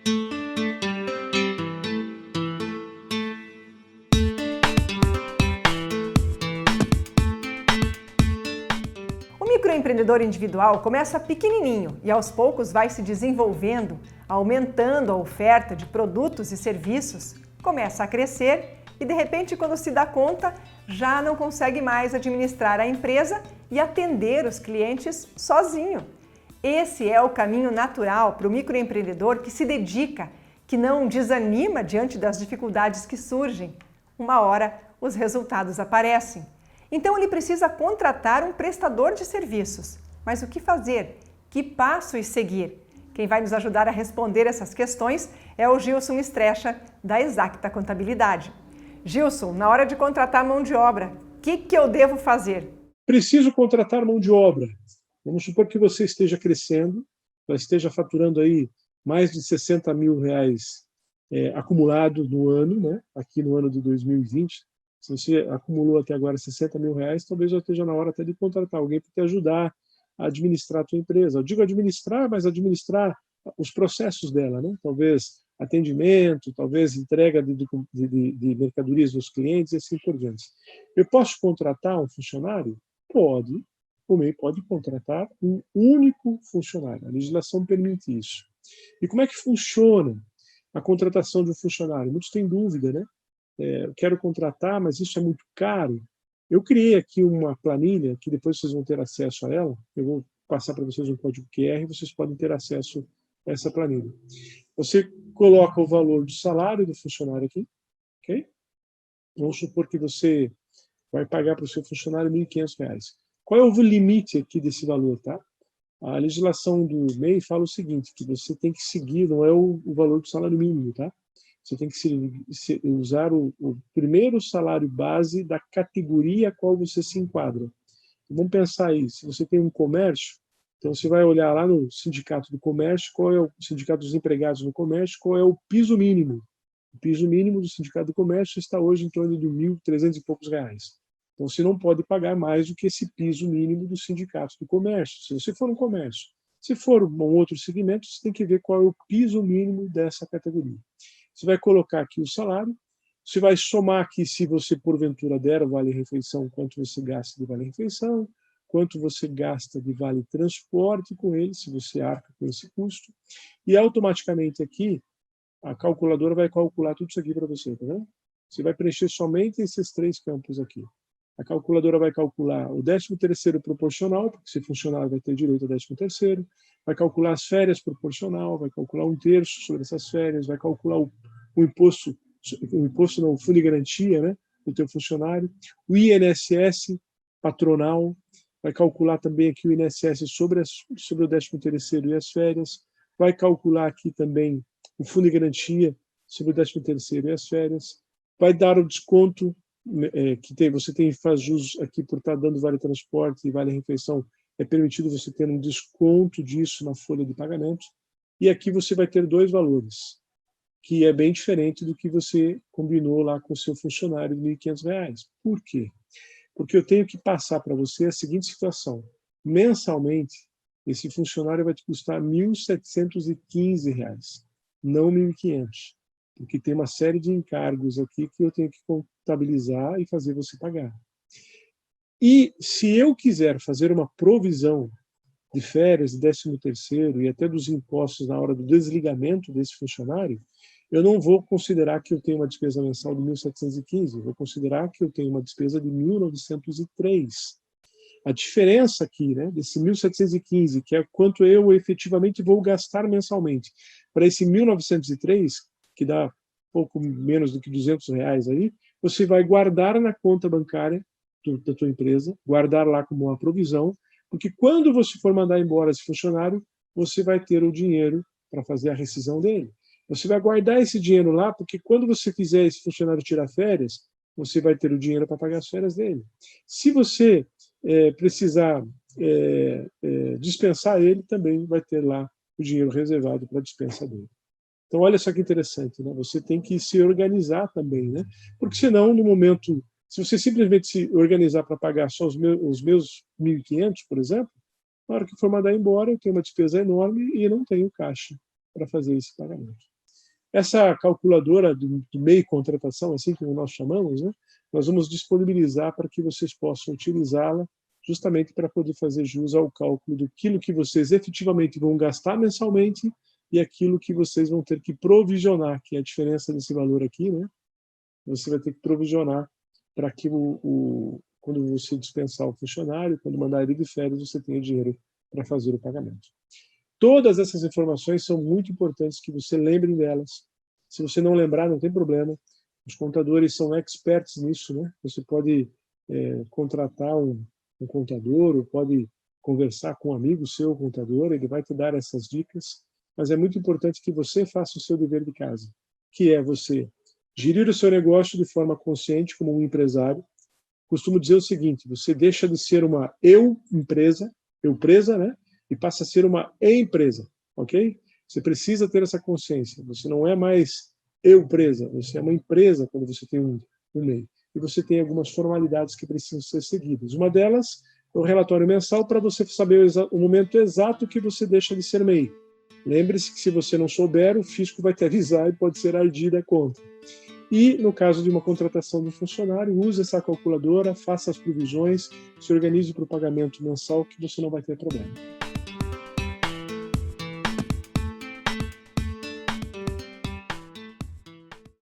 O microempreendedor individual começa pequenininho e aos poucos vai se desenvolvendo, aumentando a oferta de produtos e serviços, começa a crescer e de repente, quando se dá conta, já não consegue mais administrar a empresa e atender os clientes sozinho. Esse é o caminho natural para o microempreendedor que se dedica, que não desanima diante das dificuldades que surgem. Uma hora, os resultados aparecem. Então, ele precisa contratar um prestador de serviços. Mas o que fazer? Que passos seguir? Quem vai nos ajudar a responder essas questões é o Gilson Strecha, da Exacta Contabilidade. Gilson, na hora de contratar mão de obra, o que eu devo fazer? Preciso contratar mão de obra. Vamos supor que você esteja crescendo, já esteja faturando aí mais de 60 mil reais acumulado no ano, né? Aqui no ano de 2020. Se você acumulou até agora 60 mil reais, talvez já esteja na hora até de contratar alguém para te ajudar a administrar a tua empresa. Eu digo administrar, mas administrar os processos dela, né? Talvez atendimento, talvez entrega de mercadorias dos clientes e assim por diante. Eu posso contratar um funcionário? Pode. O MEI pode contratar um único funcionário. A legislação permite isso. E como é que funciona a contratação de um funcionário? Muitos têm dúvida, né? Eu quero contratar, mas isso é muito caro. Eu criei aqui uma planilha, que depois vocês vão ter acesso a ela. Eu vou passar para vocês um código QR e vocês podem ter acesso a essa planilha. Você coloca o valor do salário do funcionário aqui, ok? Vamos supor que você vai pagar para o seu funcionário R$ 1.500. Qual é o limite aqui desse valor, tá? A legislação do MEI fala o seguinte, que você tem que seguir, não é o valor do salário mínimo, tá? Você tem que usar o primeiro salário base da categoria a qual você se enquadra. Então, vamos pensar aí, se você tem um comércio, então você vai olhar lá no sindicato do comércio, qual é o sindicato dos empregados no comércio, qual é o piso mínimo. O piso mínimo do sindicato do comércio está hoje em torno de R$ 1.300 e poucos reais. Então você não pode pagar mais do que esse piso mínimo do sindicato do comércio, se você for um comércio. Se for um outro segmento, você tem que ver qual é o piso mínimo dessa categoria. Você vai colocar aqui o salário, você vai somar aqui, se você porventura der o vale-refeição, quanto você gasta de vale-refeição, quanto você gasta de vale-transporte com ele, se você arca com esse custo, e automaticamente aqui, a calculadora vai calcular tudo isso aqui para você, tá vendo? Você vai preencher somente esses 3 campos aqui. A calculadora vai calcular o 13º proporcional, porque se funcionário vai ter direito ao 13º, vai calcular as férias proporcional, vai calcular 1/3 sobre essas férias, vai calcular o imposto não, o fundo de garantia, né, do teu funcionário, o INSS patronal, vai calcular também aqui o INSS sobre o 13º e as férias, vai calcular aqui também o fundo de garantia sobre o 13º e as férias, vai dar o desconto que você faz jus aqui por estar dando vale transporte e vale refeição, é permitido você ter um desconto disso na folha de pagamento, e aqui você vai ter 2 valores, que é bem diferente do que você combinou lá com o seu funcionário de R$ 1.500. Por quê? Porque eu tenho que passar para você a seguinte situação. Mensalmente, esse funcionário vai te custar R$ 1.715, não R$ 1.500. Porque tem uma série de encargos aqui que eu tenho que contabilizar e fazer você pagar. E se eu quiser fazer uma provisão de férias, de 13º e até dos impostos na hora do desligamento desse funcionário, eu não vou considerar que eu tenho uma despesa mensal de 1.715, eu vou considerar que eu tenho uma despesa de 1.903. A diferença aqui, né, desse 1.715, que é quanto eu efetivamente vou gastar mensalmente, para esse 1.903, que dá pouco menos do que R$ 200 aí, você vai guardar na conta bancária da tua empresa, guardar lá como uma provisão, porque quando você for mandar embora esse funcionário, você vai ter o dinheiro para fazer a rescisão dele. Você vai guardar esse dinheiro lá, porque quando você fizer esse funcionário tirar férias, você vai ter o dinheiro para pagar as férias dele. Se você precisar dispensar ele, também vai ter lá o dinheiro reservado para a dispensa dele. Então, olha só que interessante, né? Você tem que se organizar também, né? Porque senão, no momento, se você simplesmente se organizar para pagar só os meus 1.500, por exemplo, na hora que for mandar embora, eu tenho uma despesa enorme e não tenho caixa. para fazer esse pagamento. Essa calculadora do MEI contratação, assim que nós chamamos, né, nós vamos disponibilizar para que vocês possam utilizá-la justamente para poder fazer jus ao cálculo do que vocês efetivamente vão gastar mensalmente e aquilo que vocês vão ter que provisionar, que é a diferença desse valor aqui, né? Você vai ter que provisionar para que quando você dispensar o funcionário, quando mandar ele de férias, você tenha dinheiro para fazer o pagamento. Todas essas informações são muito importantes que você lembre delas. Se você não lembrar, não tem problema. Os contadores são experts nisso, né? Você pode contratar um contador, ou pode conversar com um amigo seu, contador, ele vai te dar essas dicas. Mas é muito importante que você faça o seu dever de casa, que é você gerir o seu negócio de forma consciente como um empresário. Costumo dizer o seguinte, você deixa de ser uma eu-empresa, né? E passa a ser uma empresa, ok? Você precisa ter essa consciência. Você não é mais eu-presa, você é uma empresa quando você tem um MEI. E você tem algumas formalidades que precisam ser seguidas. Uma delas é o relatório mensal para você saber o momento exato que você deixa de ser MEI. Lembre-se que se você não souber, o fisco vai te avisar e pode ser ardida a conta. E, no caso de uma contratação do funcionário, use essa calculadora, faça as provisões, se organize para o pagamento mensal, que você não vai ter problema.